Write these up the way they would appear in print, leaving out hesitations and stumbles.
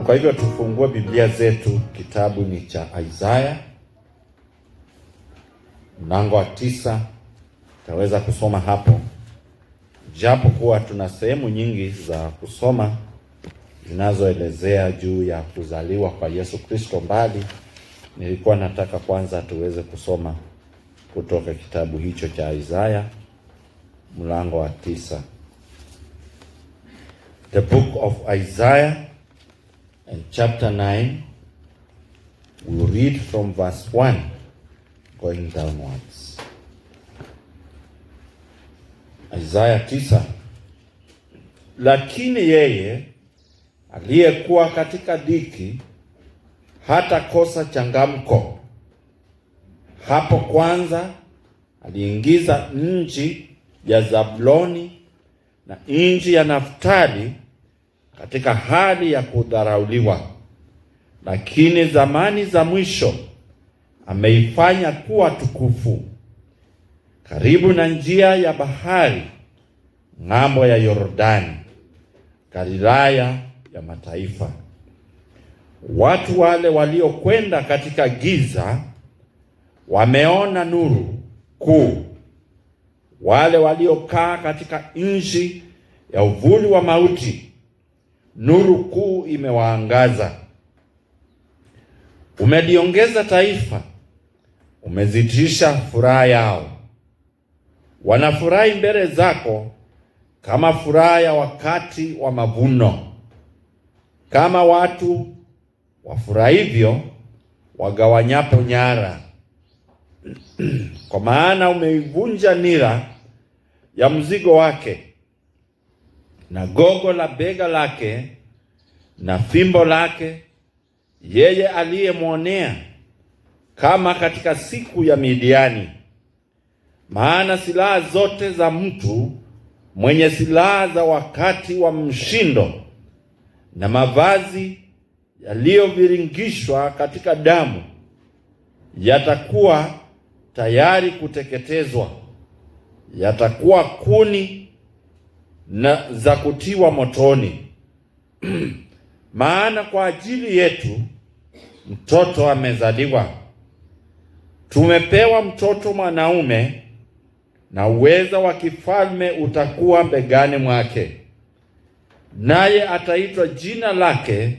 Kwa hivyo tufungue Biblia zetu, kitabu ni cha Isaya mlango wa 9. Taweza kusoma hapo, japo kuwa tuna sehemu nyingi za kusoma zinazoelezea juu ya kuzaliwa kwa Yesu Kristo, mbali nilikuwa nataka kwanza tuweze kusoma kutoka kitabu hicho cha Isaya mlango wa 9. The book of Isaiah and chapter 9, we'll read from verse 1 going downwards. Isaiah 9. Lakini yeye aliyekuwa katika dhiki hata kosa changamko. Hapo kwanza aliingiza nchi ya Zabuloni na nchi ya Naftali katika hali ya kudharauliwa, lakini zamani za mwisho ameifanya kuwa tukufu, karibu na njia ya bahari, ng'ambo ya Yordani, Galilaya ya mataifa. Watu wale waliokwenda katika giza wameona nuru kuu. Wale waliokaa katika nchi ya uvuli wa mauti, nuru kuu imewaangaza. Umeliongeza taifa, umezidisha furaha yao. Wanafurahi mbele zako kama furaha ya wakati wa mavuno, kama watu wafurahivyo wagawanyapo nyara. Kwa maana umeivunja nira ya mzigo wake, na gogo la bega lake, na fimbo lake, yeye aliyemwonea, kama katika siku ya Midiani. Maana silaha zote za mtu mwenye silaha za wakati wa mshindo, na mavazi yaliyoviringishwa katika damu, yatakuwa tayari kuteketezwa, yatakuwa kuni na za kutiwa motoni. Maana kwa ajili yetu mtoto amezaliwa, tumepewa mtoto mwanaume, na uweza wa kifalme utakuwa begani mwake. Naye ataitwa jina lake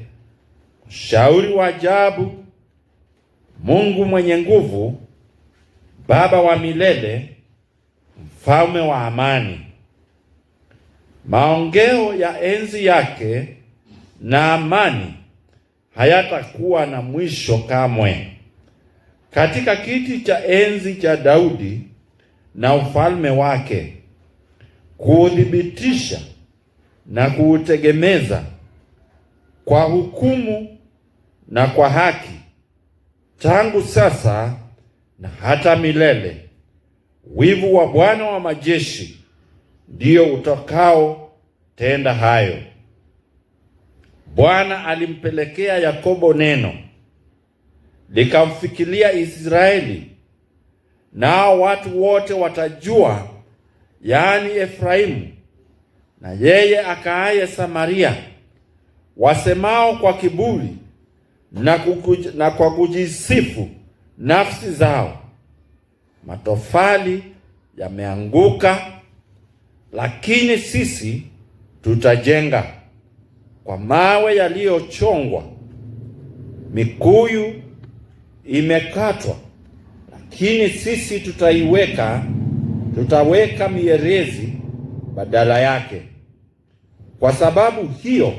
Shauri wa Ajabu, Mungu mwenye nguvu, Baba wa milele, Mfalme wa amani. Maongeo ya enzi yake na amani hayatakuwa na mwisho kamwe. Katika kiti cha enzi cha Daudi na ufalme wake, kuuthibitisha na kuutegemeza kwa hukumu na kwa haki, tangu sasa na hata milele. Wivu wa Bwana wa majeshi ndio utakao tenda hayo. Bwana alimpelekea Yakobo neno, likamfikilia Israeli. Nao watu wote watajua, yaani Efraimu na yeye akaaye Samaria, wasemao kwa kiburi na kwa kujisifu nafsi zao, matofali yameanguka, lakini sisi tutajenga. Kwa mawe yaliyochongwa, mikuyu imekatwa, lakini sisi tutaweka mierezi badala yake. Kwa sababu hiyo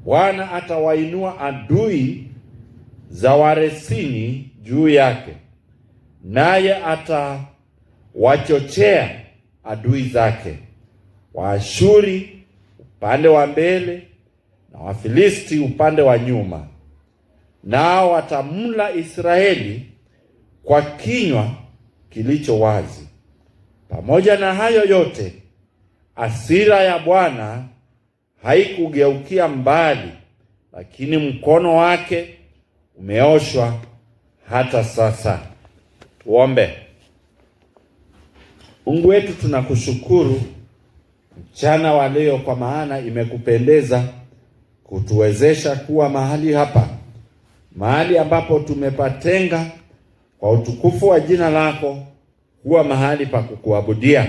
Bwana atawainua adui za Waresini juu yake, naye atawachochea adui zake, Waashuri upande wa mbele na Wafilisti upande wa nyuma. Nao watamla Israeli kwa kinywa kilicho wazi. Pamoja na hayo yote, hasira ya Bwana haikugeukia mbali, lakini mkono wake umeoshwa hata sasa. Tuombe. Mungu wetu, tunakushukuru mchana wa leo, kwa maana imekupendeza kutuwezesha kuwa mahali hapa, mahali ambapo tumepatenga kwa utukufu wa jina lako, kuwa mahali pa kukuabudia.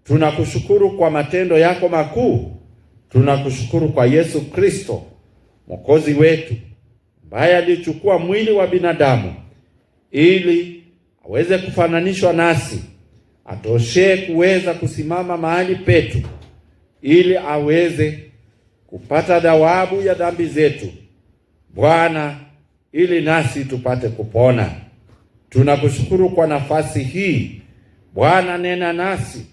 Tunakushukuru kwa matendo yako makuu. Tunakushukuru kwa Yesu Kristo Mwokozi wetu, ambaye alichukua mwili wa binadamu ili aweze kufananishwa nasi, atoshee kuweza kusimama mahali petu, ili aweze kupata thawabu ya dhambi zetu, Bwana, ili nasi tupate kupona. Tunakushukuru kwa nafasi hii Bwana, nena nasi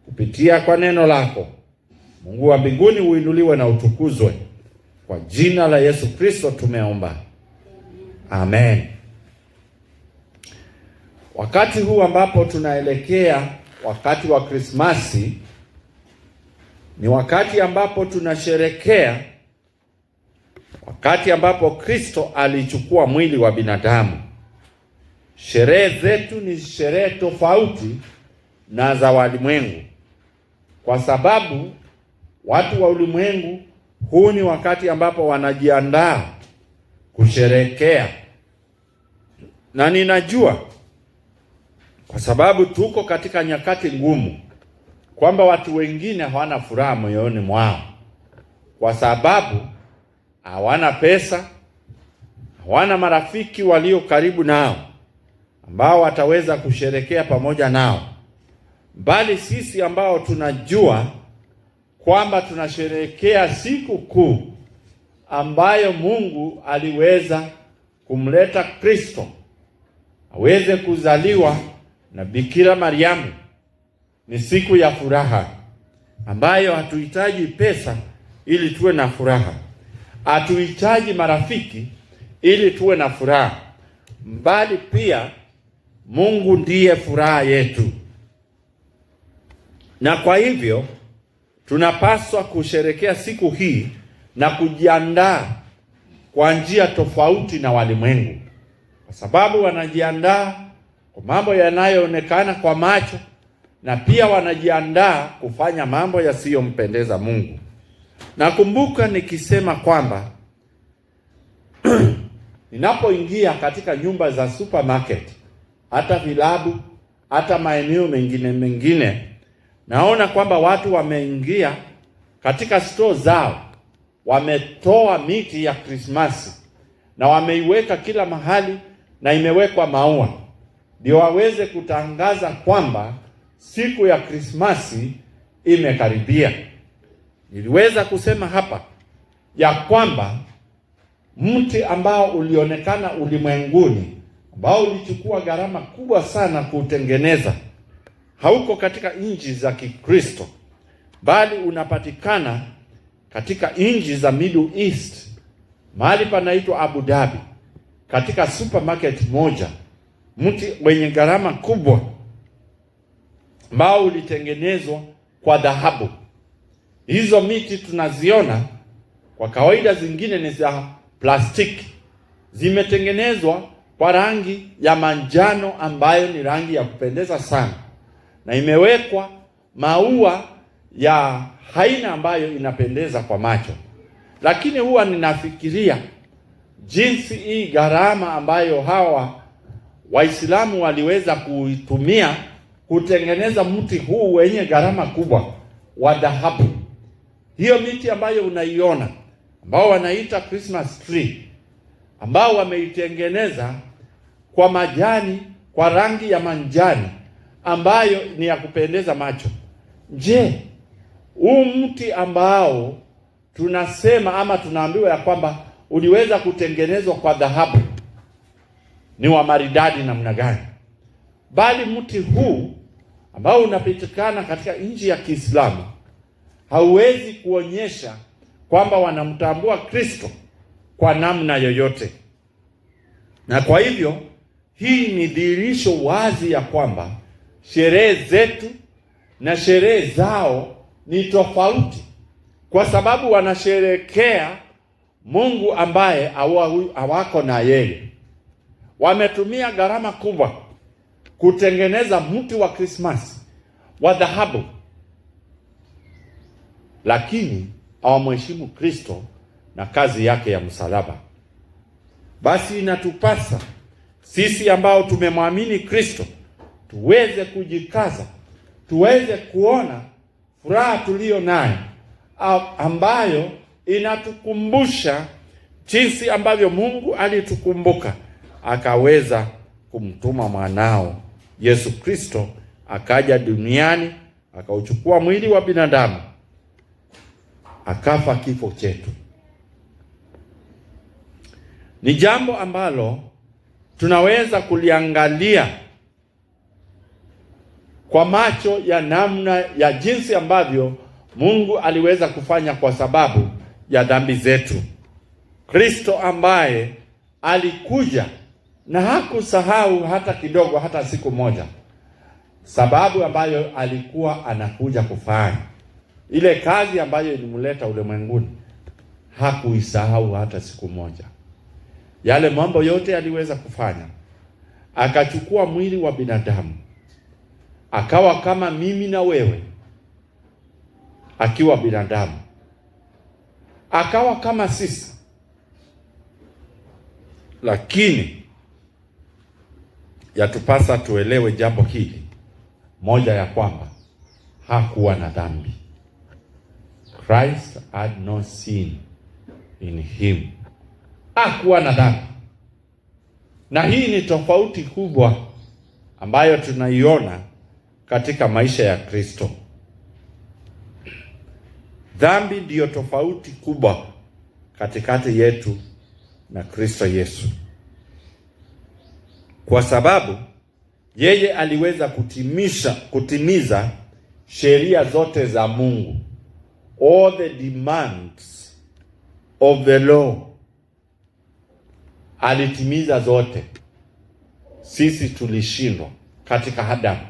kupitia kwa neno lako. Mungu wa mbinguni uinuliwe na utukuzwe. Kwa jina la Yesu Kristo tumeomba, amen. Wakati huu ambapo tunaelekea wakati wa Krismasi, ni wakati ambapo tunasherekea wakati ambapo Kristo alichukua mwili wa binadamu. Sherehe zetu ni sherehe tofauti na za walimwengu, kwa sababu watu wa ulimwengu, huu ni wakati ambapo wanajiandaa kusherekea. Na ninajua kwa sababu tuko katika nyakati ngumu, kwamba watu wengine hawana furaha moyoni mwao, kwa sababu hawana pesa, hawana marafiki walio karibu nao ambao wataweza kusherekea pamoja nao. Bali sisi ambao tunajua kwamba tunasherekea siku kuu ambayo Mungu aliweza kumleta Kristo aweze kuzaliwa na Bikira Mariamu, ni siku ya furaha ambayo hatuhitaji pesa ili tuwe na furaha, hatuhitaji marafiki ili tuwe na furaha, bali pia Mungu ndiye furaha yetu. Na kwa hivyo tunapaswa kusherekea siku hii na kujiandaa kwa njia tofauti na walimwengu, kwa sababu wanajiandaa kwa mambo yanayoonekana kwa macho, na pia wanajiandaa kufanya mambo yasiyompendeza Mungu. Nakumbuka nikisema kwamba ninapoingia katika nyumba za supermarket, hata vilabu, hata maeneo mengine, naona kwamba watu wameingia katika store zao, wametoa miti ya Krismasi na wameiweka kila mahali, na imewekwa maua, ndio waweze kutangaza kwamba siku ya Krismasi imekaribia. Niliweza kusema hapa ya kwamba mti ambao ulionekana ulimwenguni, ambao ulichukua gharama kubwa sana kuutengeneza, hauko katika nchi za Kikristo, bali unapatikana katika nchi za Middle East, mahali panaitwa Abu Dhabi, katika supermarket moja, mti wenye gharama kubwa ambao ulitengenezwa kwa dhahabu. Hizo miti tunaziona kwa kawaida, zingine ni za plastiki, zimetengenezwa kwa rangi ya manjano ambayo ni rangi ya kupendeza sana, na imewekwa maua ya aina ambayo inapendeza kwa macho. Lakini huwa ninafikiria jinsi hii gharama ambayo hawa Waislamu waliweza kuitumia kutengeneza mti huu wenye gharama kubwa wa dhahabu. Hiyo miti ambayo unaiona, ambao wanaita Christmas tree, ambao wameitengeneza kwa majani kwa rangi ya manjani ambayo ni ya kupendeza macho. Je, huu mti ambao tunasema ama tunaambiwa ya kwamba uliweza kutengenezwa kwa dhahabu ni wa maridadi namna gani? Bali mti huu ambao unapatikana katika nchi ya Kiislamu hauwezi kuonyesha kwamba wanamtambua Kristo kwa namna yoyote. Na kwa hivyo hii ni dhihirisho wazi ya kwamba sherehe zetu na sherehe zao ni tofauti, kwa sababu wanasherekea Mungu ambaye hawako na yeye. Wametumia gharama kubwa kutengeneza mti wa Krismasi wa dhahabu, lakini hawamheshimu Kristo na kazi yake ya msalaba. Basi inatupasa sisi ambao tumemwamini Kristo tuweze kujikaza, tuweze kuona furaha tuliyo nayo ambayo inatukumbusha jinsi ambavyo Mungu alitukumbuka akaweza kumtuma mwanao Yesu Kristo, akaja duniani akauchukua mwili wa binadamu, akafa kifo chetu. Ni jambo ambalo tunaweza kuliangalia kwa macho ya namna ya jinsi ambavyo Mungu aliweza kufanya kwa sababu ya dhambi zetu. Kristo ambaye alikuja na hakusahau hata kidogo, hata siku moja, sababu ambayo alikuwa anakuja kufanya. Ile kazi ambayo ilimleta ulimwenguni hakuisahau hata siku moja. Yale mambo yote aliweza kufanya, akachukua mwili wa binadamu, akawa kama mimi na wewe, akiwa binadamu, akawa kama sisi. Lakini yatupasa tuelewe jambo hili moja, ya kwamba hakuwa na dhambi. Christ had no sin in him. Hakuwa na dhambi. Na hii ni tofauti kubwa ambayo tunaiona katika maisha ya Kristo. Dhambi ndiyo tofauti kubwa katikati yetu na Kristo Yesu, kwa sababu yeye aliweza kutimiza sheria zote za Mungu, all the demands of the law. Alitimiza zote. Sisi tulishindwa katika Adamu.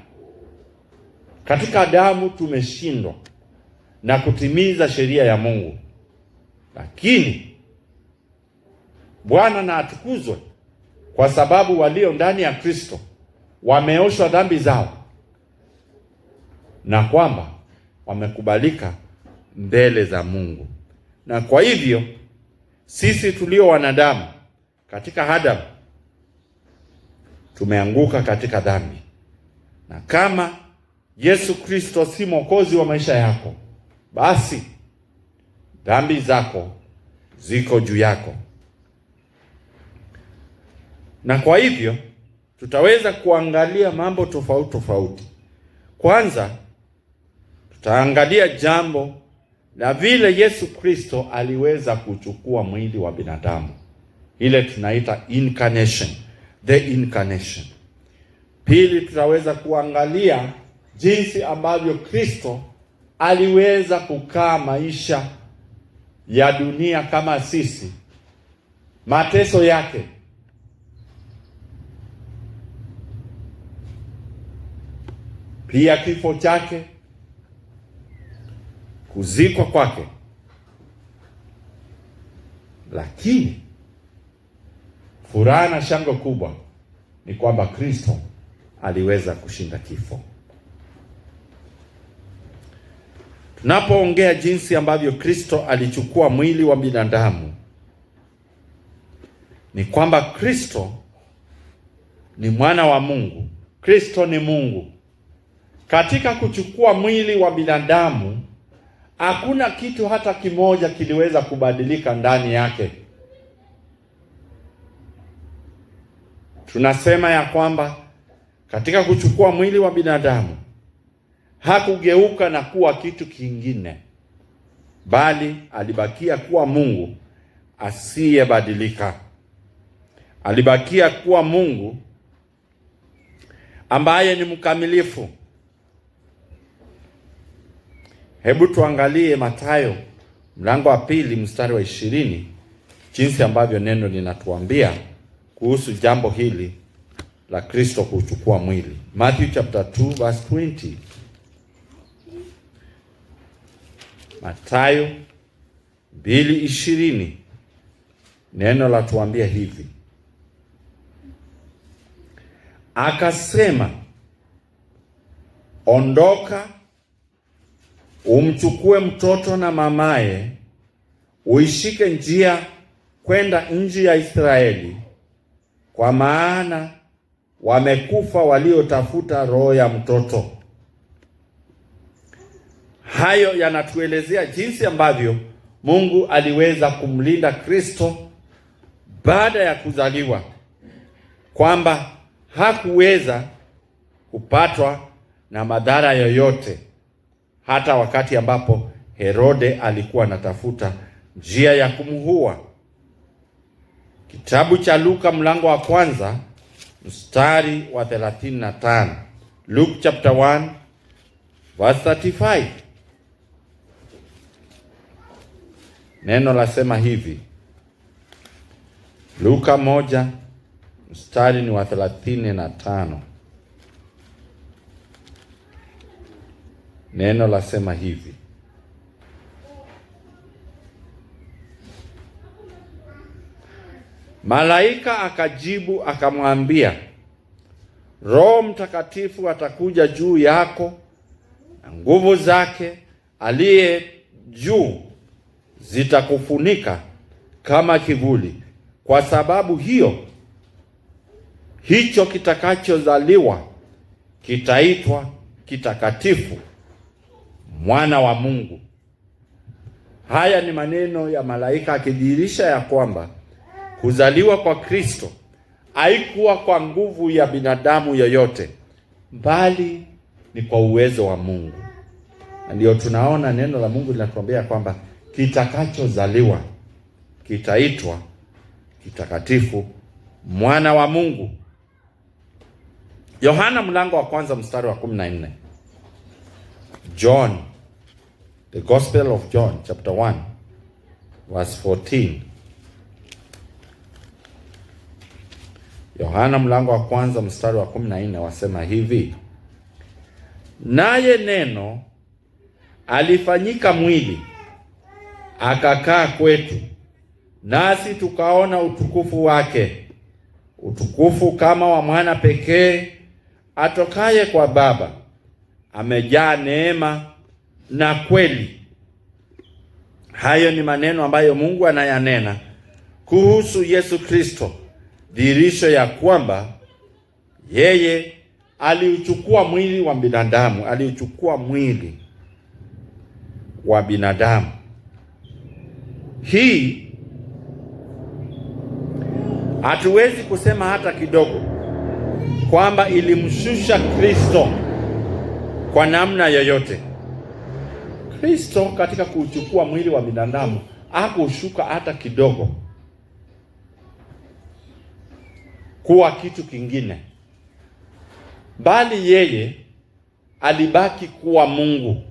Katika Adamu tumeshindwa na kutimiza sheria ya Mungu. Lakini Bwana na atukuzwe, kwa sababu walio ndani ya Kristo wameoshwa dhambi zao, na kwamba wamekubalika mbele za Mungu. Na kwa hivyo sisi tulio wanadamu katika Adamu tumeanguka katika dhambi, na kama Yesu Kristo si mwokozi wa maisha yako, basi dhambi zako ziko juu yako. Na kwa hivyo tutaweza kuangalia mambo tofauti tofauti. Kwanza tutaangalia jambo la vile Yesu Kristo aliweza kuchukua mwili wa binadamu, ile tunaita incarnation, the incarnation. Pili, tutaweza kuangalia jinsi ambavyo Kristo aliweza kukaa maisha ya dunia kama sisi, mateso yake, pia kifo chake, kuzikwa kwake. Lakini furaha na shangwe kubwa ni kwamba Kristo aliweza kushinda kifo. Tunapoongea jinsi ambavyo Kristo alichukua mwili wa binadamu, ni kwamba Kristo ni mwana wa Mungu. Kristo ni Mungu. Katika kuchukua mwili wa binadamu, hakuna kitu hata kimoja kiliweza kubadilika ndani yake. Tunasema ya kwamba katika kuchukua mwili wa binadamu hakugeuka na kuwa kitu kingine, bali alibakia kuwa Mungu asiyebadilika. Alibakia kuwa Mungu ambaye ni mkamilifu. Hebu tuangalie Mathayo mlango wa 2 mstari wa 20, jinsi ambavyo neno linatuambia kuhusu jambo hili la Kristo kuchukua mwili. Matthew chapter 2 verse 20. Mathayo 2:20, neno la tuambia hivi: akasema, ondoka, umchukue mtoto na mamaye, uishike njia kwenda nchi ya Israeli, kwa maana wamekufa waliotafuta roho ya mtoto. Hayo yanatuelezea jinsi ambavyo Mungu aliweza kumlinda Kristo baada ya kuzaliwa, kwamba hakuweza kupatwa na madhara yoyote, hata wakati ambapo Herode alikuwa anatafuta njia ya kumuua. Kitabu cha Luka mlango wa 1 mstari wa 35. Luke chapter 1 verse 35. Neno lasema hivi. Luka 1 mstari ni wa 35. Neno lasema hivi. Malaika akajibu akamwambia, Roho Mtakatifu atakuja juu yako, na nguvu zake aliye juu zitakufunika kama kivuli. Kwa sababu hiyo, hicho kitakachozaliwa kitaitwa kitakatifu, mwana wa Mungu. Haya ni maneno ya malaika akidhihirisha ya kwamba kuzaliwa kwa Kristo haikuwa kwa nguvu ya binadamu yoyote, bali ni kwa uwezo wa Mungu. Na ndio tunaona neno la Mungu linatuambia kwamba kitakachozaliwa kitaitwa kitakatifu, mwana wa Mungu. Yohana mlango wa 1 mstari wa 14. John, the Gospel of John chapter 1 verse 14. Yohana mlango wa 1 mstari wa 14 wasema hivi: naye neno alifanyika mwili akakaa kwetu, nasi tukaona utukufu wake, utukufu kama wa mwana pekee atokaye kwa Baba, amejaa neema na kweli. Hayo ni maneno ambayo Mungu anayanena kuhusu Yesu Kristo, dhihirisho ya kwamba yeye aliuchukua mwili wa binadamu, aliuchukua mwili wa binadamu. Hii hatuwezi kusema hata kidogo kwamba ilimshusha Kristo kwa namna yoyote. Kristo katika kuchukua mwili wa binadamu hakushuka hata kidogo kuwa kitu kingine, bali yeye alibaki kuwa Mungu.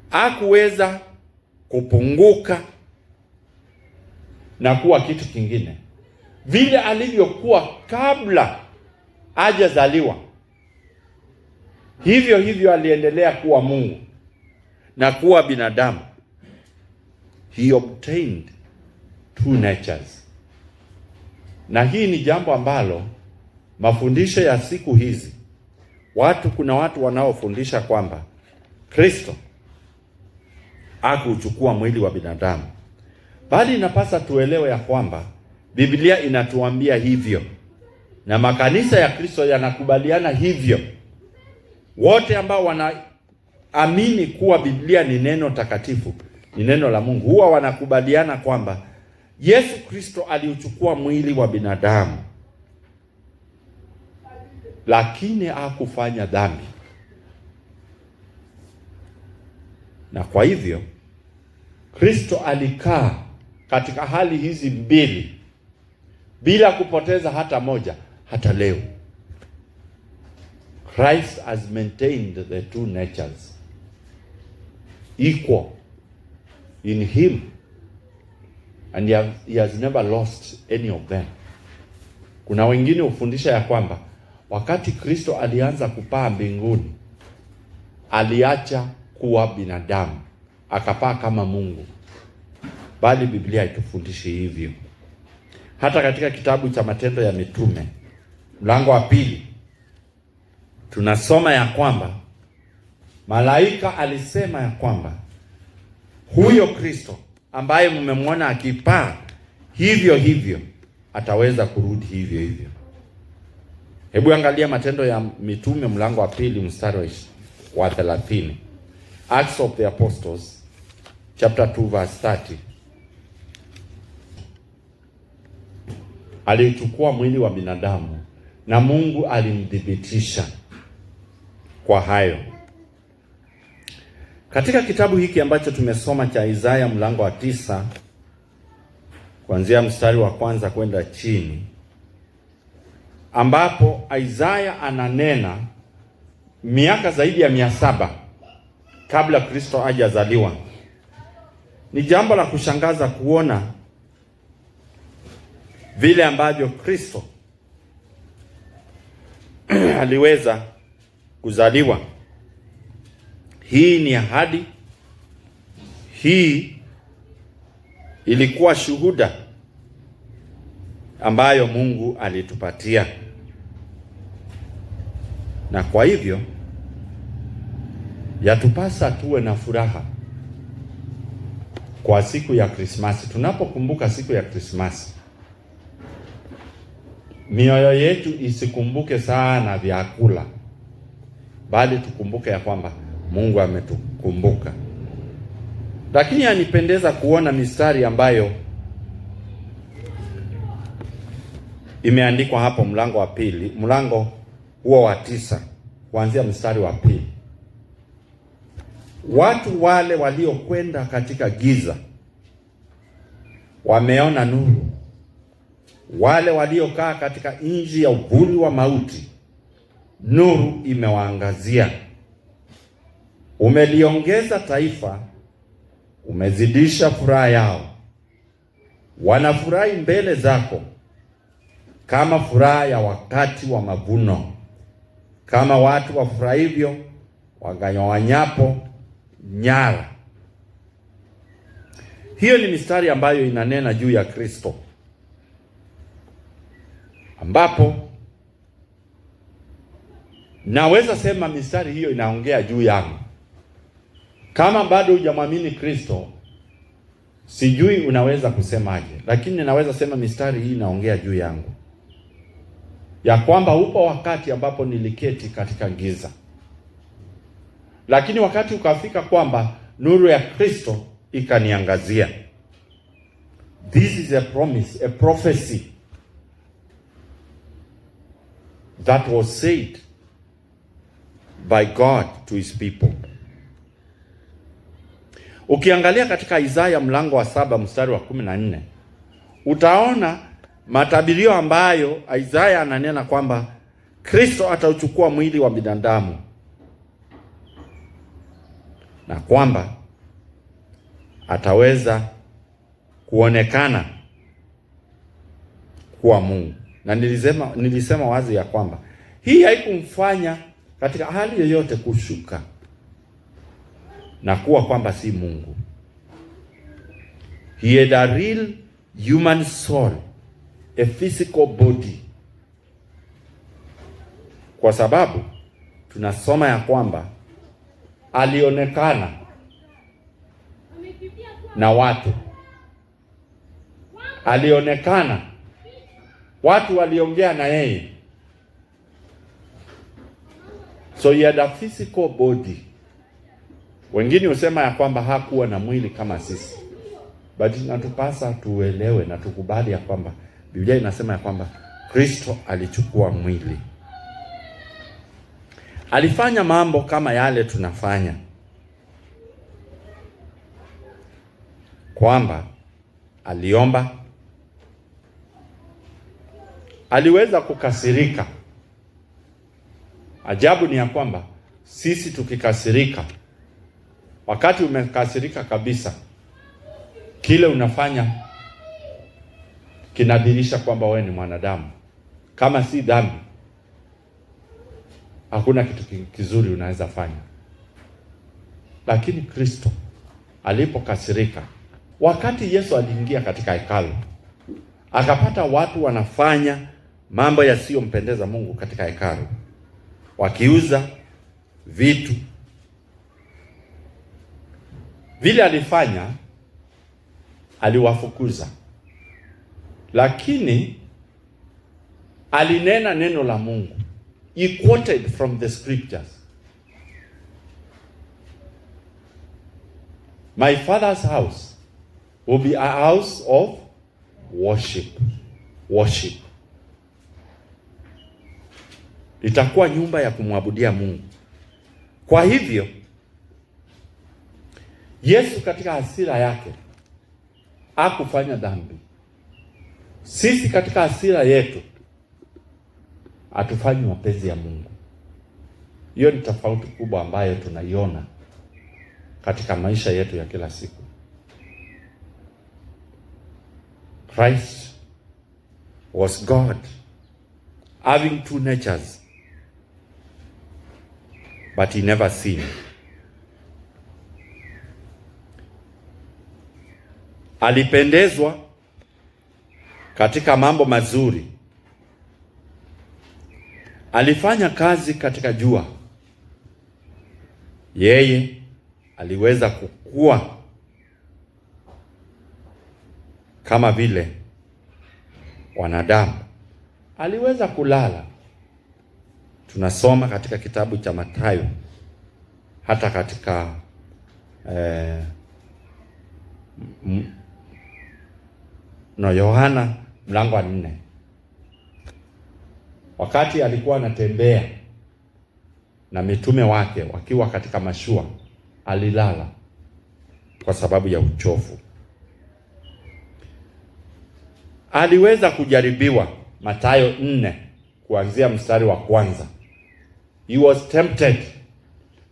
Hakuweza kupunguka na kuwa kitu kingine. Vile alivyokuwa kabla hajazaliwa, hivyo hivyo aliendelea kuwa Mungu na kuwa binadamu. He obtained two natures. Na hii ni jambo ambalo mafundisho ya siku hizi, kuna watu wanaofundisha kwamba Kristo hakuchukua mwili wa binadamu, bali inapasa tuelewe ya kwamba Biblia inatuambia hivyo, na makanisa ya Kristo yanakubaliana hivyo. Wote ambao wanaamini kuwa Biblia ni neno takatifu, ni neno la Mungu, huwa wanakubaliana kwamba Yesu Kristo aliuchukua mwili wa binadamu, lakini hakufanya dhambi. Na kwa hivyo Kristo alikaa katika hali hizi mbili bila kupoteza hata moja, hata leo. Christ has maintained the two natures equal in him, and he has never lost any of them. Kuna wengine hufundisha ya kwamba wakati Kristo alianza kupaa mbinguni, aliacha kuwa binadamu akapaa kama Mungu, bali Biblia haitufundishi hivyo. Hata katika kitabu cha Matendo ya Mitume mlango wa 2 tunasoma ya kwamba malaika alisema ya kwamba huyo Kristo ambaye mmemwona akipaa hivyo hivyo ataweza kurudi hivyo hivyo. Hebu angalia Matendo ya Mitume mlango wa 2 mstari wa 30. Acts of the Apostles chapter 2 verse 30. Alichukua mwili wa binadamu na Mungu alimthibitisha kwa hayo. Katika kitabu hiki ambacho tumesoma cha Isaya mlango wa 9 kuanzia mstari wa 1 kwenda chini, ambapo Isaya ananena miaka zaidi ya 700 kabla Kristo hajazaliwa. Ni jambo la kushangaza kuona vile ambavyo Kristo aliweza kuzaliwa. Hii ni ahadi. Hii ilikuwa shuhuda ambayo Mungu alitupatia. Na kwa hivyo yatupasa tuwe na furaha kwa siku ya Krismasi. Tunapokumbuka siku ya Krismasi, mioyo yetu isikumbuke sana vyakula, bali tukumbuke ya kwamba Mungu ametukumbuka. Lakini yanipendeza kuona mistari ambayo imeandikwa hapo mlango wa 2, mlango huo wa 9 kuanzia mstari wa 2. Watu wale waliokwenda katika giza wameona nuru, wale waliokaa katika nchi ya uvuli wa mauti nuru imewaangazia. Umeliongeza taifa, umezidisha furaha yao. Wanafurahi mbele zako kama furaha ya wakati wa mavuno, kama watu wafurahivyo wagawanyapo nyara. Hiyo ni mistari ambayo inanena juu ya Kristo, ambapo naweza sema mistari hiyo inaongea juu yangu. Kama bado hujamwamini Kristo, sijui unaweza kusemaje, lakini naweza sema mistari hii inaongea juu yangu, ya kwamba upo wakati ambapo niliketi katika giza, lakini wakati ukafika kwamba nuru ya Kristo ikaniangazia. This is a promise, a prophecy that was said by God to his people. Ukiangalia katika Isaya mlango wa 7 mstari wa 14, utaona matabirio ambayo Isaya ananena kwamba Kristo atauchukua mwili wa binadamu na kwamba ataweza kuonekana kuwa Mungu. Na nilisema wazi ya kwamba hii haikumfanya katika hali yoyote kushuka na kuwa kwamba si Mungu. He had a real human soul, a physical body. Kwa sababu tunasoma ya kwamba alionekana na watu, alionekana, watu waliongea na yeye. So he had a physical body. Wengine husema ya kwamba hakuwa na mwili kama sisi, but inatupasa tuelewe na tukubali ya kwamba Biblia inasema ya kwamba Kristo alichukua mwili. Alifanya mambo kama yale tunafanya, kwamba aliomba, aliweza kukasirika. Ajabu ni ya kwamba sisi tukikasirika, wakati umekasirika kabisa, kile unafanya kinadhihirisha kwamba wewe ni mwanadamu. Kama si dhambi, hakuna kitu kizuri unaweza fanya. Lakini Kristo alipokasirika, wakati Yesu aliingia katika hekalu, akapata watu wanafanya mambo yasiyompendeza Mungu katika hekalu, wakiuza vitu Vile alifanya, aliwafukuza, lakini alinena neno la Mungu. He quoted from the scriptures. My Father's house will be a house of worship. Worship. Itakuwa nyumba ya kumwabudia Mungu. Kwa hivyo Yesu katika hasira yake hakufanya dhambi. Sisi katika hasira yetu hatufanyi mapenzi ya Mungu. Hiyo ni tofauti kubwa ambayo tunaiona katika maisha yetu ya kila siku. Christ was God, having two natures, but he never sinned. Alipendezwa katika mambo mazuri. Alifanya kazi katika jua. Yeye aliweza kukua kama vile wanadamu. Aliweza kulala. Tunasoma katika kitabu cha Mathayo, hata katika Yohana mlango wa 4. Wakati alikuwa anatembea na mitume wake wakiwa katika mashua, alilala kwa sababu ya uchovu. Aliweza kujaribiwa, Mathayo 4 kuanzia mstari wa 1. He was tempted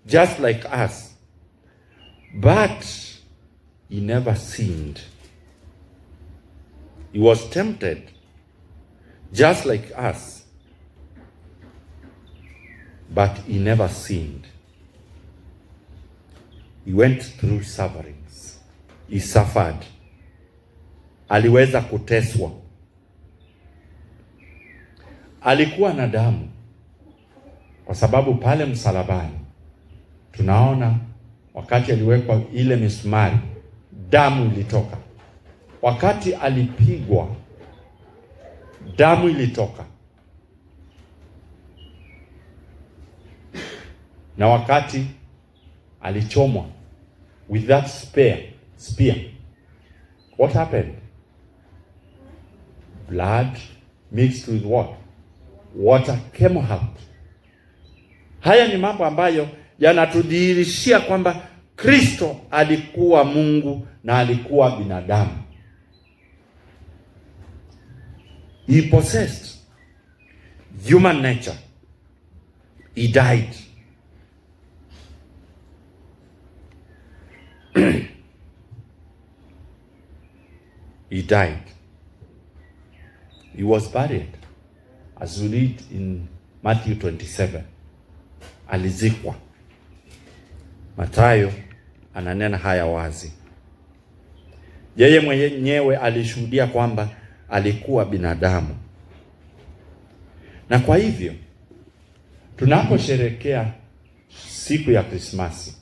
just like us, but he never sinned. He was tempted just like us, but he never sinned. He went through sufferings. He suffered. Aliweza kuteswa. Alikuwa na damu, kwa sababu pale msalabani tunaona wakati aliwekwa ile misumari, damu ilitoka. Wakati alipigwa, damu ilitoka. Na wakati alichomwa with that spear, what happened? Blood mixed with what? Water came out. Haya ni mambo ambayo yanatudhihirishia kwamba Kristo alikuwa Mungu na alikuwa binadamu. He possessed human nature. He died. He died. He was buried, as we read in Matthew 27. Alizikwa. Mathayo ananena haya wazi. Yeye mwenyewe alishuhudia kwamba alikuwa binadamu. Na kwa hivyo tunaposherehekea siku ya Krismasi,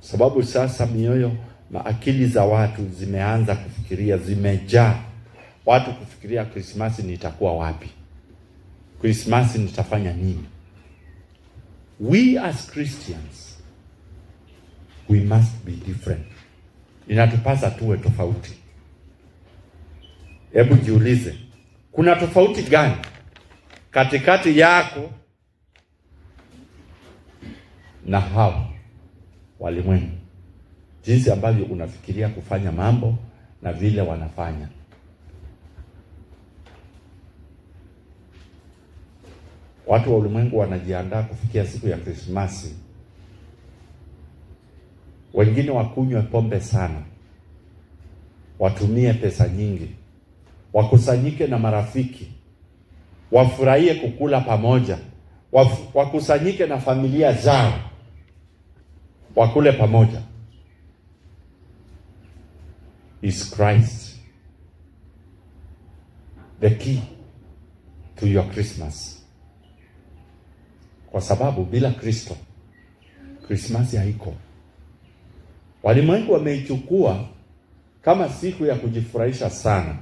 sababu sasa mioyo na akili za watu zimeanza kufikiria, zimejaa watu kufikiria Krismasi nitakuwa wapi? Krismasi nitafanya nini? We as Christians, we must be different. Inatupasa tuwe tofauti. Hebu jiulize, kuna tofauti gani katikati yako na hao walimwengu? Jinsi ambavyo unafikiria kufanya mambo na vile wanafanya. Watu wa ulimwengu wanajiandaa kufikia siku ya Krismasi. Wengine wakunywe pombe sana, watumie pesa nyingi, wakusanyike na marafiki, wafurahie kukula pamoja, wakusanyike na familia zao, wakule pamoja. Is Christ the key to your Christmas? Kwa sababu bila Kristo Krismasi haiko. Walimwengu wameichukua kama siku ya kujifurahisha sana,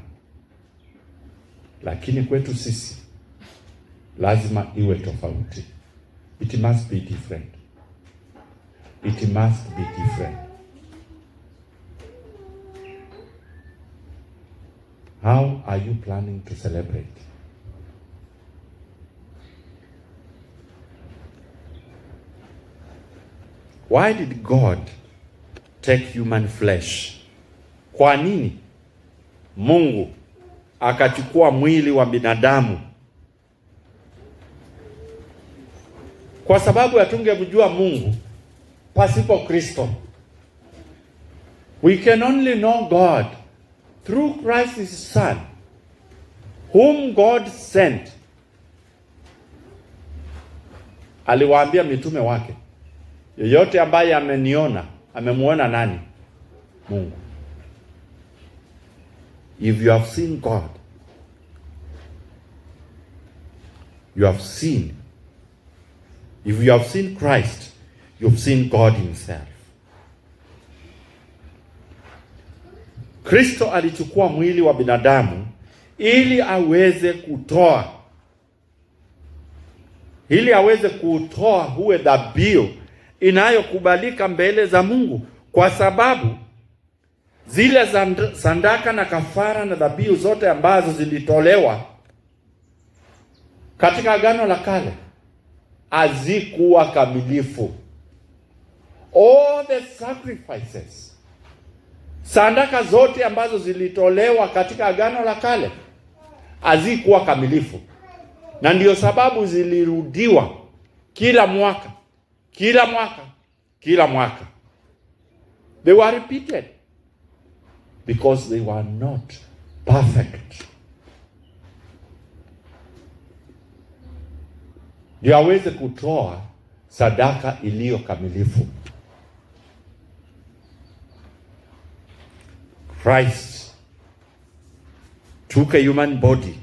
lakini kwetu sisi lazima iwe tofauti. It must be different. It must be different. How are you planning to celebrate? Why did God take human flesh? Kwa nini Mungu akachukua mwili wa binadamu? Kwa sababu hatungemjua Mungu pasipo Kristo. We can only know God through Christ his Son, whom God sent. Aliwaambia mitume wake, yeyote ambaye ameniona, amemuona nani? Mungu. If you have seen God, you have seen. If you have seen Christ, you have seen God himself. Kristo alichukua mwili wa binadamu ili aweze kutoa huwe dhabihu inayokubalika mbele za Mungu, kwa sababu zile sadaka na kafara na dhabihu zote ambazo zilitolewa katika Agano la Kale hazikuwa kamilifu. All the sacrifices, sadaka zote ambazo zilitolewa katika Agano la Kale hazikuwa kamilifu, na ndiyo sababu zilirudiwa kila mwaka. They were repeated because they were not perfect. Ndio aweze kutoa sadaka iliyo kamilifu. Christ took a human body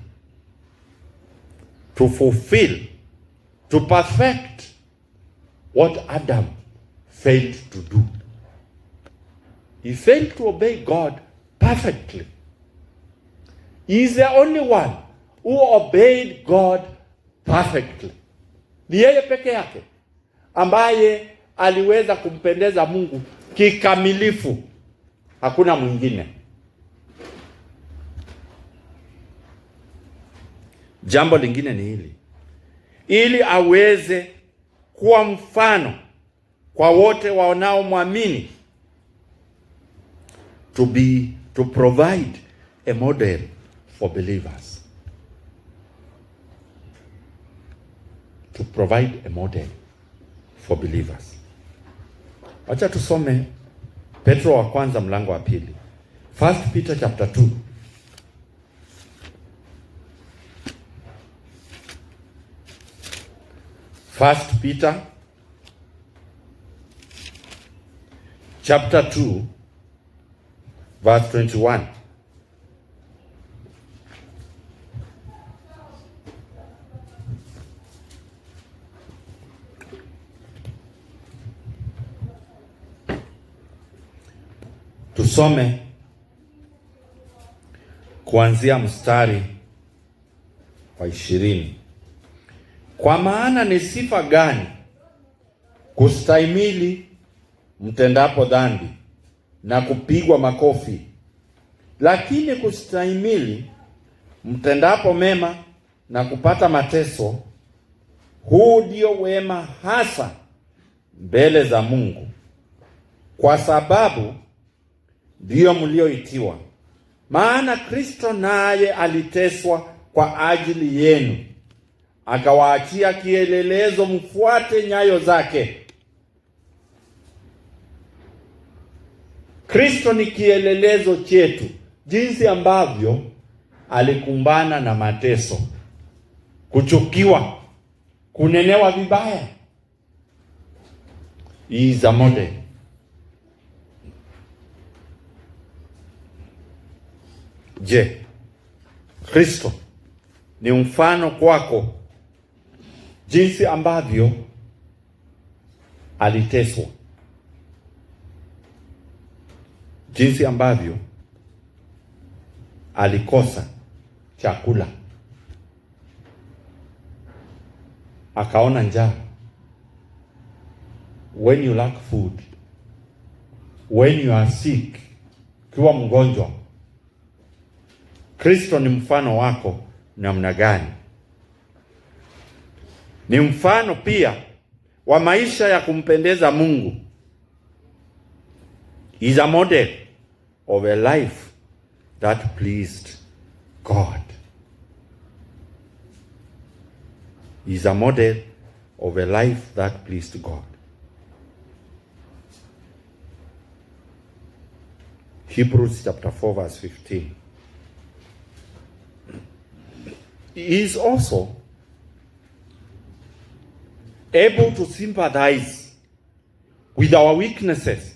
to fulfill, to perfect what Adam failed to do. He failed to obey God perfectly. He is the only one who obeyed God perfectly. Ni yeye peke yake ambaye aliweza kumpendeza Mungu kikamilifu. Hakuna mwingine. Jambo lingine ni hili: ili aweze kuwa mfano kwa wote wanaomwamini, to provide a model for believers. To provide a model for believers. Acha tusome Petro wa kwanza mlango wa pili. 1 Peter chapter 2. First Peter chapter 2 verse 21. Tusome kuanzia mstari wa 20. Kwa maana ni sifa gani kustahimili mtendapo dhambi na kupigwa makofi, lakini kustahimili mtendapo mema na kupata mateso, huu ndio wema hasa mbele za Mungu, kwa sababu ndio mlioitiwa. Maana Kristo naye aliteswa kwa ajili yenu, akawaachia kielelezo mfuate nyayo zake. Kristo ni kielelezo chetu, jinsi ambavyo alikumbana na mateso, kuchukiwa, kunenewa vibaya. He is a model. Je, Kristo ni mfano kwako jinsi ambavyo aliteswa? jinsi ambavyo alikosa chakula, akaona njaa. When you lack food, when you are sick, ukiwa mgonjwa, Kristo ni mfano wako namna gani? Ni mfano pia wa maisha ya kumpendeza Mungu. He is a model of a life that pleased God. He is a model of a life that pleased God. Hebrews chapter 4 verse 15. He is also able to sympathize with our weaknesses,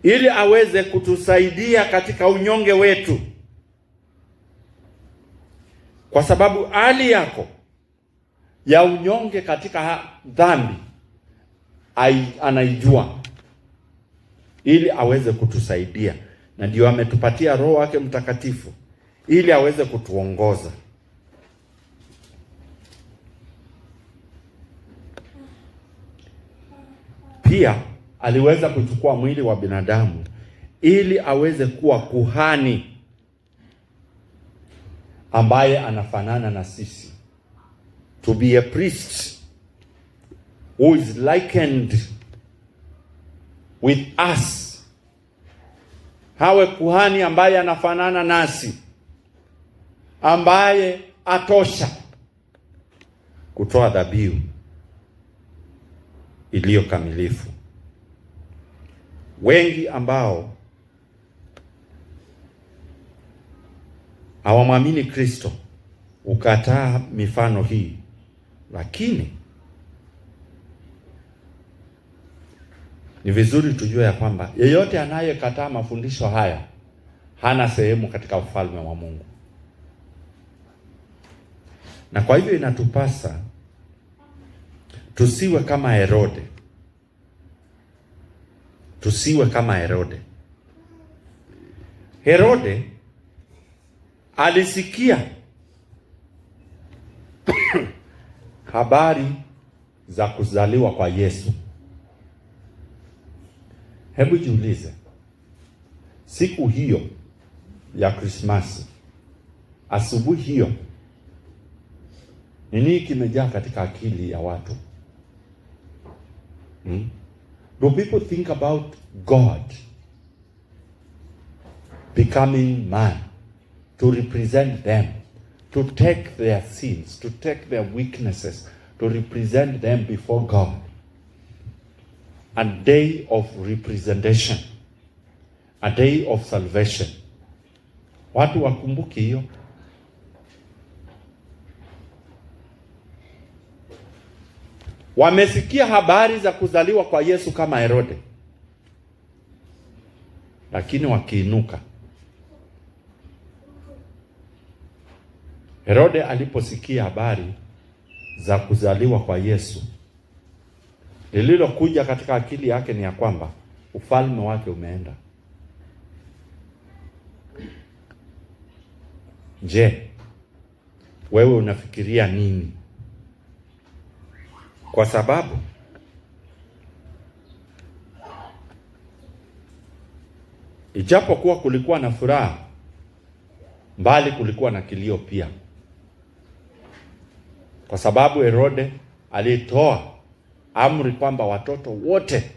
ili aweze kutusaidia katika unyonge wetu, kwa sababu hali yako ya unyonge katika dhambi anaijua, ili aweze kutusaidia. Na ndio ametupatia Roho wake Mtakatifu ili aweze kutuongoza. Pia aliweza kuchukua mwili wa binadamu ili aweze kuwa kuhani ambaye anafanana na sisi. To be a priest who is likened with us. Hawe kuhani ambaye anafanana nasi, ambaye atosha kutoa dhabihu iliyo kamilifu. Wengi ambao hawamwamini Kristo ukataa mifano hii, lakini ni vizuri tujue ya kwamba yeyote anayekataa mafundisho haya hana sehemu katika ufalme wa Mungu. Na kwa hivyo inatupasa tusiwe kama Herode. Tusiwe kama Herode. Herode alisikia habari za kuzaliwa kwa Yesu. Hebu jiulize, siku hiyo ya Krismasi, asubuhi hiyo, nini kimejaa katika akili ya watu? Do people think about God becoming man to represent them, to take their sins, to take their weaknesses, to represent them before God? A day of representation, a day of salvation. Watu wakumbuki hiyo. Wamesikia habari za kuzaliwa kwa Yesu kama Herode, lakini wakiinuka. Herode aliposikia habari za kuzaliwa kwa Yesu, lililokuja katika akili yake ni ya kwamba ufalme wake umeenda. Je, wewe unafikiria nini? Kwa sababu ijapokuwa kulikuwa na furaha, mbali kulikuwa na kilio pia. Kwa sababu Herode alitoa amri kwamba watoto wote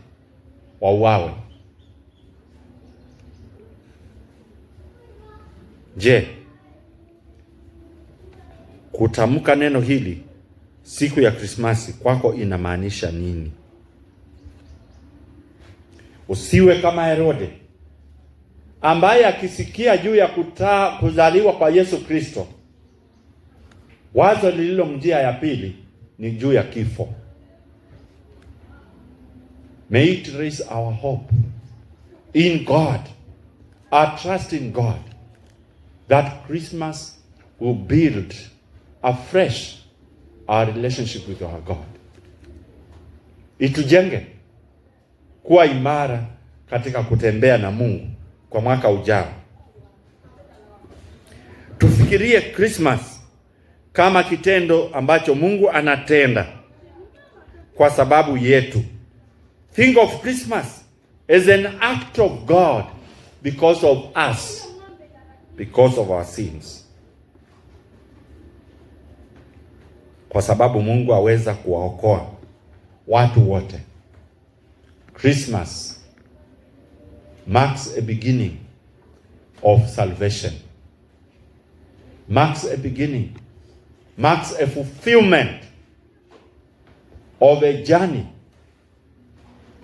wauawe. Je, kutamka neno hili siku ya Krismasi kwako inamaanisha nini? Usiwe kama Herode ambaye akisikia juu ya kuzaliwa kwa Yesu Kristo, wazo lililomjia ya pili ni juu ya kifo. May it raise our hope in God, our trust in God, that Christmas will build afresh our relationship with our God. Itujenge kuwa imara katika kutembea na Mungu kwa mwaka ujao. Tufikirie Christmas kama kitendo ambacho Mungu anatenda kwa sababu yetu. Think of Christmas as an act of God because of us, because of our sins. Kwa sababu Mungu aweza kuwaokoa watu wote. Christmas marks a beginning of salvation. Marks a beginning, marks a fulfillment of a journey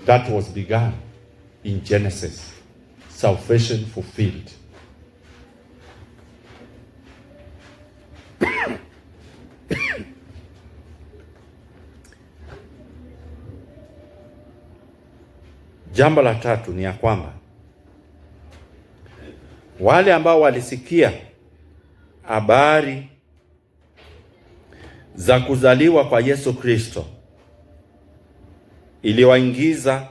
that was begun in Genesis. Salvation fulfilled. Jambo la tatu ni ya kwamba wale ambao walisikia habari za kuzaliwa kwa Yesu Kristo iliwaingiza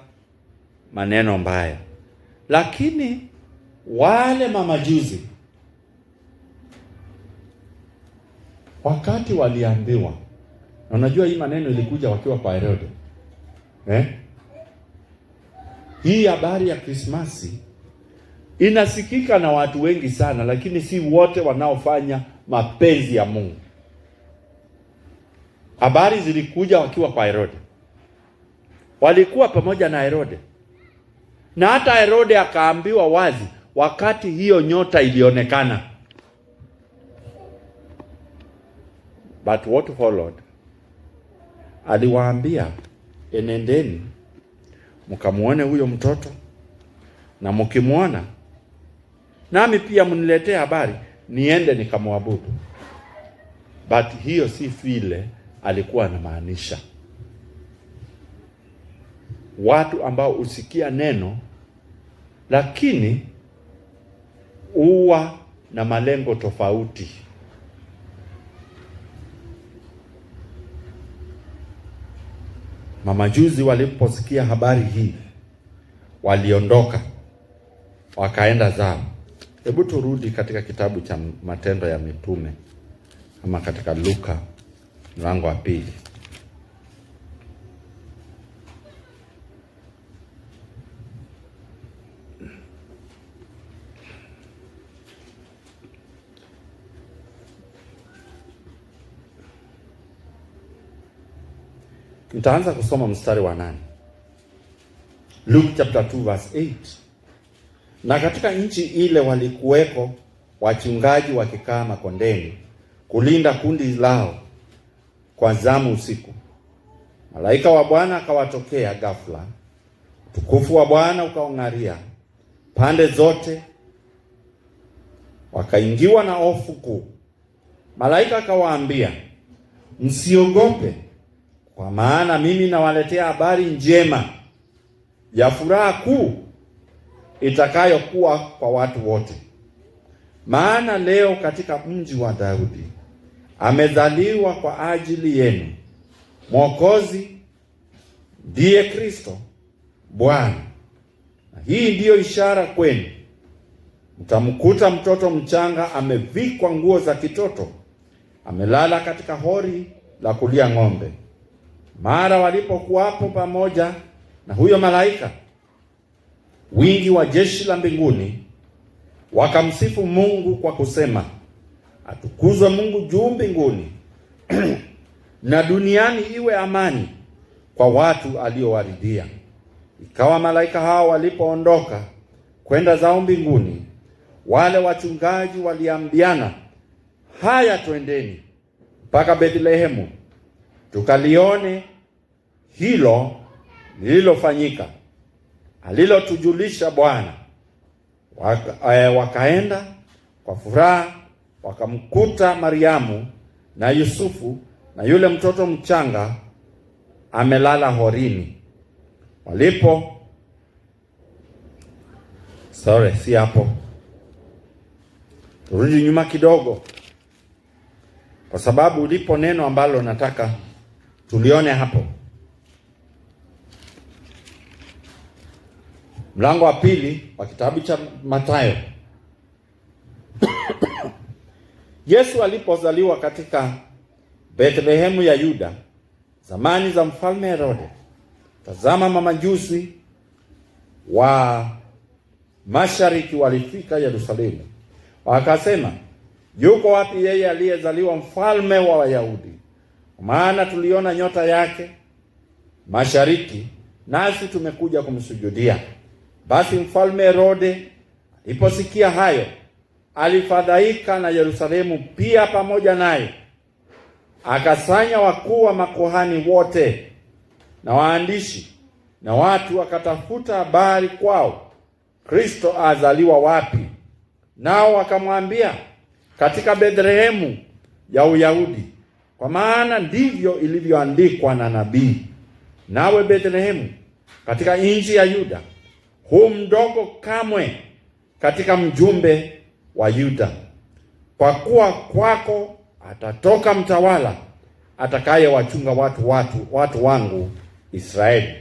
maneno mbaya. Lakini wale mamajuzi wakati waliambiwa, na unajua hii maneno ilikuja wakiwa kwa Herode. Hii habari ya Krismasi inasikika na watu wengi sana, lakini si wote wanaofanya mapenzi ya Mungu. Habari zilikuja wakiwa kwa Herode. Walikuwa pamoja na Herode. Na hata Herode akaambiwa wazi wakati hiyo nyota ilionekana. But what followed? Aliwaambia, enendeni mkamuone huyo mtoto, na mkimuona nami pia mniletee habari niende nikamwabudu. But hiyo si vile alikuwa anamaanisha. Watu ambao usikia neno lakini huwa na malengo tofauti. Mamajuzi waliposikia habari hii waliondoka wakaenda zao. Hebu turudi katika kitabu cha Matendo ya Mitume ama katika Luka mlango wa 2. Nitaanza kusoma mstari wa 8. Luke chapter 2 verse 8. Na katika nchi ile walikuweko wachungaji wakikaa makondeni kulinda kundi lao kwa zamu usiku. Malaika wa Bwana akawatokea ghafla, utukufu wa Bwana ukaong'aria pande zote, wakaingiwa na hofu kuu. Malaika akawaambia, msiogope, kwa maana mimi nawaletea habari njema ya furaha kuu itakayokuwa kwa watu wote. Maana leo katika mji wa Daudi amezaliwa kwa ajili yenu Mwokozi, ndiye Kristo Bwana. Na hii ndiyo ishara kwenu, mtamkuta mtoto mchanga amevikwa nguo za kitoto, amelala katika hori la kulia ng'ombe. Mara walipokuwapo pamoja na huyo malaika, wingi wa jeshi la mbinguni wakamsifu Mungu kwa kusema, atukuzwe Mungu juu mbinguni na duniani iwe amani kwa watu aliowaridhia. Ikawa malaika hao walipoondoka kwenda zao mbinguni, wale wachungaji waliambiana, haya twendeni mpaka Bethlehemu tukalione hilo lililofanyika alilotujulisha Bwana. Wakaenda kwa furaha, wakamkuta Mariamu na Yusufu na yule mtoto mchanga amelala horini. Si hapo. Turudi nyuma kidogo, kwa sababu lipo neno ambalo nataka tulione hapo. Mlango wa 2 wa kitabu cha Mathayo. Yesu alipozaliwa katika Bethlehemu ya Yuda, zamani za mfalme Herode, tazama mamajusi wa mashariki walifika Yerusalemu, wakasema, yuko wapi yeye aliyezaliwa mfalme wa Wayahudi? Maana tuliona nyota yake mashariki, nasi tumekuja kumsujudia. Basi mfalme Herode aliposikia hayo, alifadhaika, na Yerusalemu pia pamoja naye. Akasanya wakuu wa makuhani wote na waandishi na watu, wakatafuta habari kwao, Kristo azaliwa wapi? Nao wakamwambia, katika Bethlehemu ya Uyahudi, kwa maana ndivyo ilivyoandikwa na nabii, nawe Bethlehemu katika nchi ya Yuda, hu mdogo kamwe katika mjumbe wa Yuda, kwa kuwa kwako atatoka mtawala atakayewachunga watu wangu Israeli.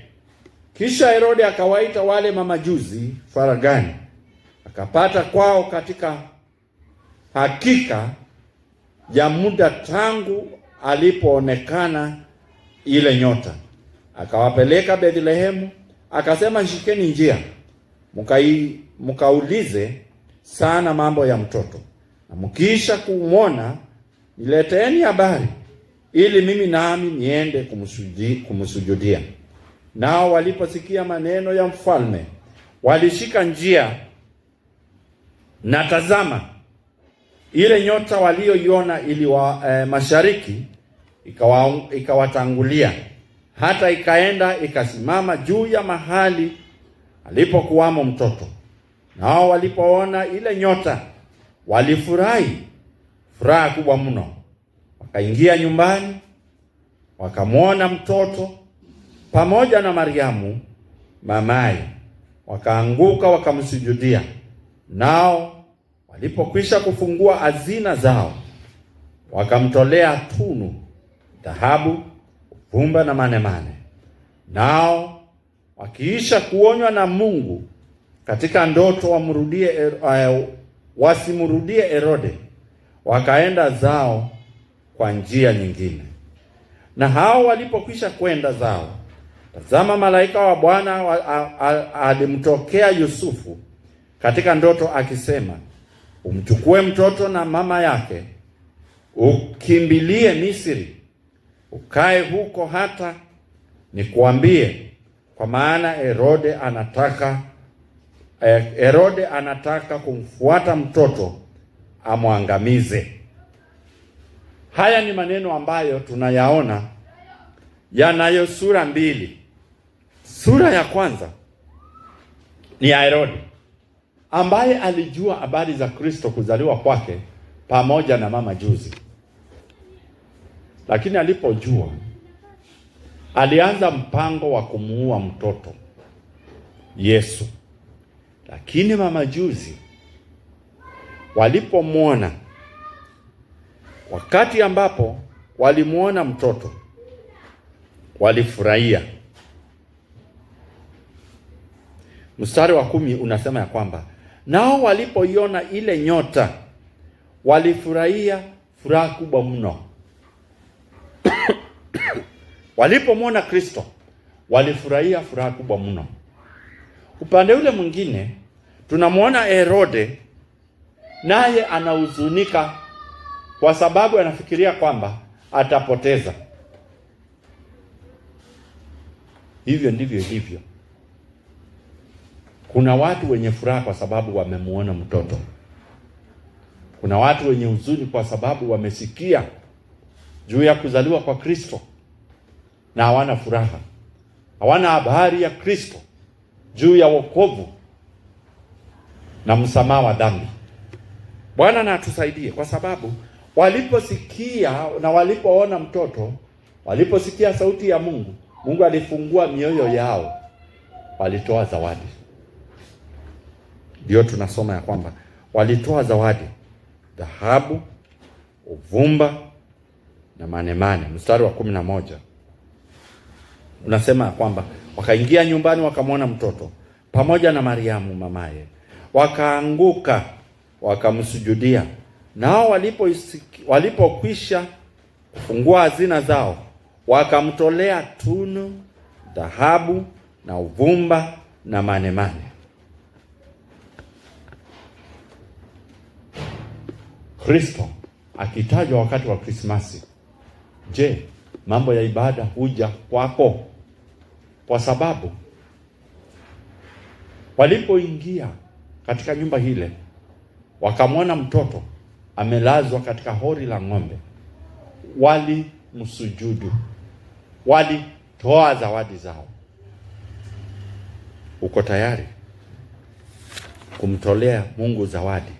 Kisha Herode akawaita wale mamajusi faragani, akapata kwao katika hakika ya muda tangu alipoonekana ile nyota. Akawapeleka Bethlehemu, akasema, shikeni njia mkaulize sana mambo ya mtoto, na mkiisha kumwona nileteeni habari, ili mimi nami niende kumsujudia. Nao waliposikia maneno ya mfalme, walishika njia, na tazama, ile nyota walioiona mashariki ikawatangulia, hata ikaenda ikasimama juu ya mahali alipokuwamo mtoto. Nao walipoona ile nyota walifurahi furaha kubwa mno. Wakaingia nyumbani, wakamwona mtoto pamoja na Mariamu mamaye, wakaanguka wakamsujudia. Nao walipokwisha kufungua hazina zao, wakamtolea tunu, dhahabu, uvumba na manemane. Nao wakiisha kuonywa na Mungu katika ndoto wasimrudie Herode, wakaenda zao kwa njia nyingine. Na hao walipokwisha kwenda zao, tazama, malaika wa Bwana alimtokea Yusufu katika ndoto akisema, umchukue mtoto na mama yake, ukimbilie Misri, ukae huko hata nikuambie, kwa maana Herode anataka kumfuata mtoto amwangamize. Haya ni maneno ambayo tunayaona yanayo sura mbili. Sura ya kwanza ni ya Herode, ambaye alijua habari za Kristo kuzaliwa kwake pamoja na mamajusi. Lakini alipojua, alianza mpango wa kumuua mtoto Yesu. Lakini mamajusi walipomwona, wakati ambapo walimuona mtoto, walifurahia. Mstari wa 10 unasema ya kwamba nao walipoiona ile nyota walifurahia furaha kubwa mno. Walipomwona Kristo walifurahia furaha kubwa mno. Upande ule mwingine tunamwona Herode, naye anahuzunika kwa sababu anafikiria kwamba atapoteza. Hivyo ndivyo ilivyo. Kuna watu wenye furaha kwa sababu wamemuona mtoto. Kuna watu wenye huzuni kwa sababu wamesikia juu ya kuzaliwa kwa Kristo na hawana furaha. Hawana habari ya Kristo juu ya wokovu na msamaha wa dhambi. Bwana na atusaidie, kwa sababu waliposikia na walipoona mtoto, waliposikia sauti ya Mungu, Mungu alifungua mioyo yao, walitoa zawadi. Ndio tunasoma ya kwamba walitoa zawadi, dhahabu, uvumba na manemane. Mstari wa 11 unasema ya kwamba wakaingia nyumbani wakamwona mtoto pamoja na Mariamu mamaye, wakaanguka wakamsujudia. Nao walipokwisha kufungua hazina zao, wakamtolea tunu, dhahabu na uvumba na manemane. Kristo akitajwa wakati wa Krismasi, je, mambo ya ibada huja kwako? Kwa sababu walipoingia katika nyumba hile, wakamwona mtoto amelazwa katika hori la ng'ombe, walimsujudu, walitoa zawadi zao. Uko tayari kumtolea Mungu zawadi?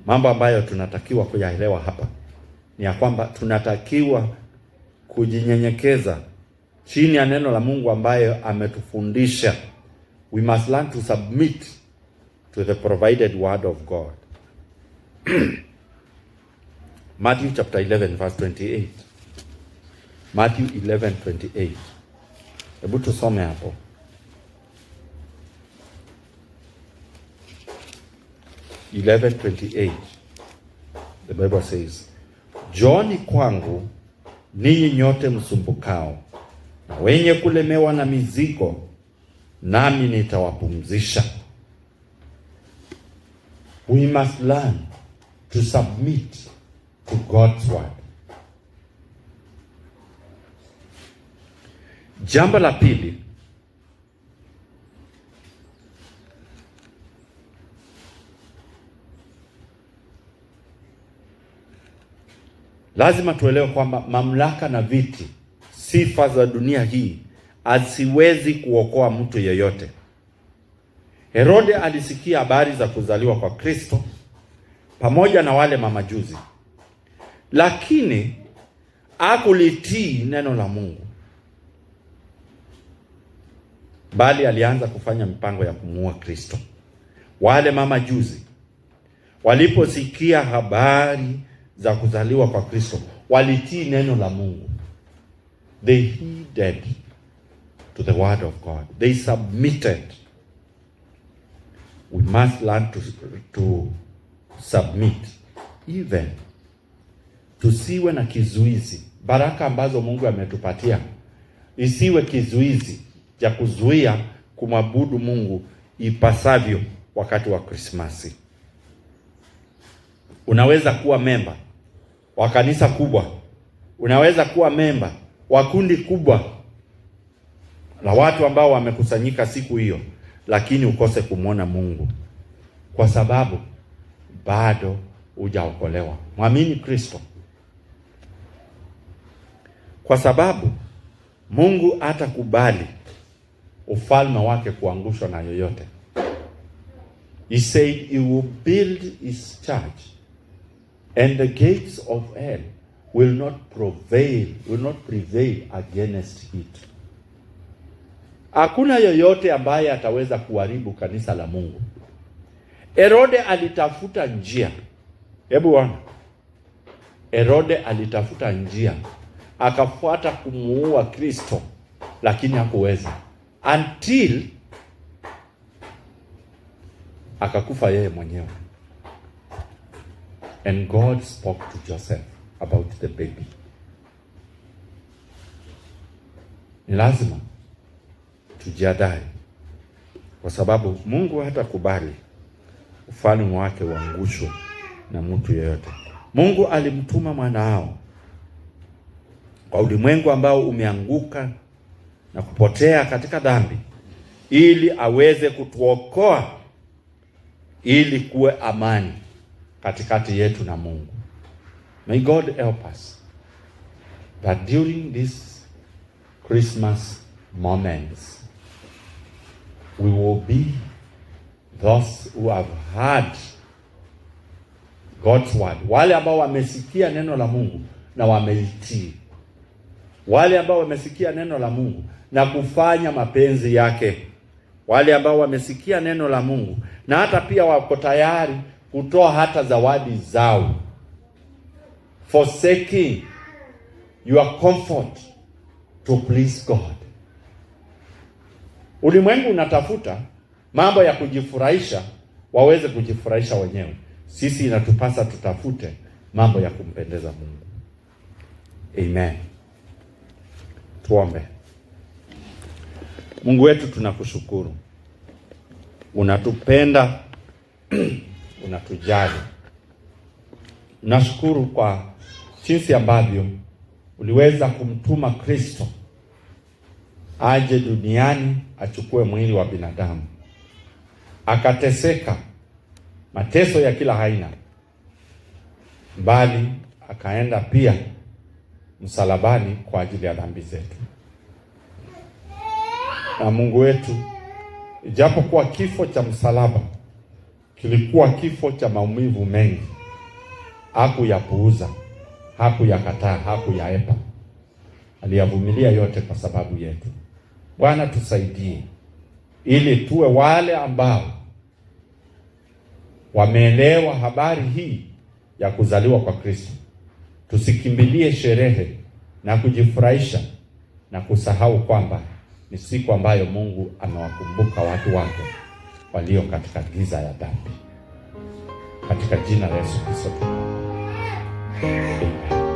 Mambo ambayo tunatakiwa kuyaelewa hapa ni ya kwamba tunatakiwa kujinyenyekeza chini ya neno la Mungu ambayo ametufundisha. We must learn to submit to the provided word of God. Matthew chapter 11 verse 28. Matthew 11:28. Hebu tusome hapo. The Bible says, Njooni kwangu ninyi nyote msumbukao na wenye kulemewa na mizigo, nami nitawapumzisha. We must learn to submit to God's word. Jambo la pili, lazima tuelewe kwamba mamlaka na viti, sifa za dunia hii asiwezi kuokoa mtu yeyote. Herode alisikia habari za kuzaliwa kwa Kristo pamoja na wale mamajuzi, lakini hakulitii neno la Mungu, bali alianza kufanya mipango ya kumuua Kristo. Wale mamajuzi waliposikia habari za kuzaliwa kwa Kristo, walitii neno la Mungu. They heeded to the word of God. They submitted. We must learn to submit. Even tusiwe na kizuizi. Baraka ambazo Mungu ametupatia isiwe kizuizi cha kuzuia kumwabudu Mungu ipasavyo wakati wa Krismasi. Unaweza kuwa memba wa kanisa kubwa, unaweza kuwa memba wa kundi kubwa la watu ambao wamekusanyika siku hiyo, lakini ukose kumwona Mungu kwa sababu bado hujaokolewa. Mwamini Kristo, kwa sababu Mungu hatakubali ufalme wake kuangushwa na yoyote. He said he will build his church and the gates of hell will not prevail against it. Hakuna yoyote ambaye ataweza kuharibu kanisa la Mungu. Herode alitafuta njia. Hebu ona. Herode alitafuta njia, akafuata kumuua Kristo, lakini hakuweza until akakufa yeye mwenyewe. And God spoke to Joseph about the baby. Ni lazima tujiandae, kwa sababu Mungu hatakubali ufalme wake uangushwe na mtu yeyote. Mungu alimtuma mwanao kwa ulimwengu ambao umeanguka na kupotea katika dhambi, ili aweze kutuokoa, ili kuwe amani katikati yetu na Mungu. May God help us that during this Christmas moments we will be those who have heard God's word. Wale ambao wamesikia neno la Mungu na wameitii. Wale ambao wamesikia neno la Mungu na kufanya mapenzi yake. Wale ambao wamesikia neno la Mungu na hata pia wako tayari kutoa hata zawadi zao. Forsaking your comfort to please God. Ulimwengu unatafuta mambo ya kujifurahisha, waweze kujifurahisha wenyewe. Sisi inatupasa tutafute mambo ya kumpendeza Mungu. Amen. Tuombe. Mungu wetu, tunakushukuru. Unatupenda, unatujali. Nashukuru kwa jinsi ambavyo uliweza kumtuma Kristo aje duniani achukue mwili wa binadamu, akateseka mateso ya kila aina, bali akaenda pia msalabani kwa ajili ya dhambi zetu. Na Mungu wetu, ijapokuwa kifo cha msalaba kilikuwa kifo cha maumivu mengi, hakuyapuuza, hakuyakataa, hakuyaepa. Aliyavumilia yote kwa sababu yetu. Bwana, tusaidie ili tuwe wale ambao wameelewa habari hii ya kuzaliwa kwa Kristo. Tusikimbilie sherehe na kujifurahisha na kusahau kwamba ni siku ambayo Mungu amewakumbuka watu wake walio katika giza ya dhambi. Katika jina la Yesu Kristo. Amen.